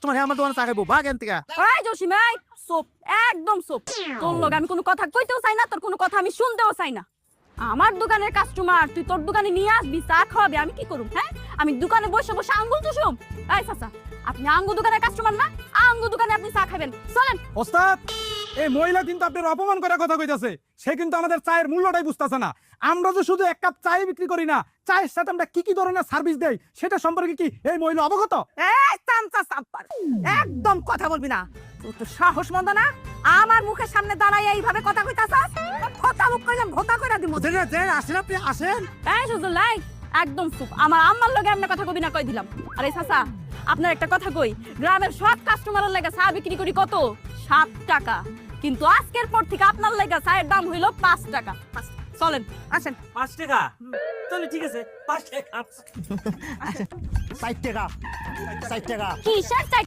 Customer হ্যাঁ আমার দোকানে চা খাইবো ভাগ এখান থেকে। এই জসিম এই চুপ, একদম চুপ। তোর লগে আমি কোনো কথা কইতেও চাই না, তোর কোনো কথা আমি শুনতেও চাই না। আমার দোকানের কাস্টমার তুই তোর দোকানে নিয়ে আসবি, চা খাওয়াবি, আমি কি করুম? হ্যাঁ, আমি দোকানে বসে বসে আঙ্গুল চুষুম? এই চাচা, আপনি আঙ্গুর দোকানের কাস্টমার না, আঙ্গুর দোকানে আপনি চা খাবেন, চলেন। ওস্তাদ, এই মহিলা কিন্তু আপনার অপমান করে কথা কইতাছে। সে কিন্তু আমাদের চায়ের মূল্যটাই বুঝতাছে না। আমরা যে শুধু এক কাপ চাই বিক্রি করি না, চায়ের সাথে আমরা কি কি ধরনের সার্ভিস দেই সেটা সম্পর্কে কি এই মহিলা অবগত? এই চামচা চাম্পার, একদম কথা বলবি না। তোর তো সাহস মন্দ না, আমার মুখের সামনে দাঁড়াই এইভাবে কথা কইতাছস? কথা মুখ কইলাম ভোতা কইরা দিমু। আসেন আপনি আসেন। এই সুজুল একদম চুপ। আমার আম্মার লগে আপনি কথা কবি না কই দিলাম। আরে চাচা, আপনার একটা কথা কই, গ্রামের সব কাস্টমারের লাগা চা বিক্রি করি কত? 7 টাকা। কিন্তু আজকের পর থেকে আপনার লাগা চায়ের দাম হইল 5 টাকা। চলেন, আসেন। 5 টাকা তাহলে ঠিক আছে 5 টাকা। 60 টাকা 60 টাকা কিসের চাই?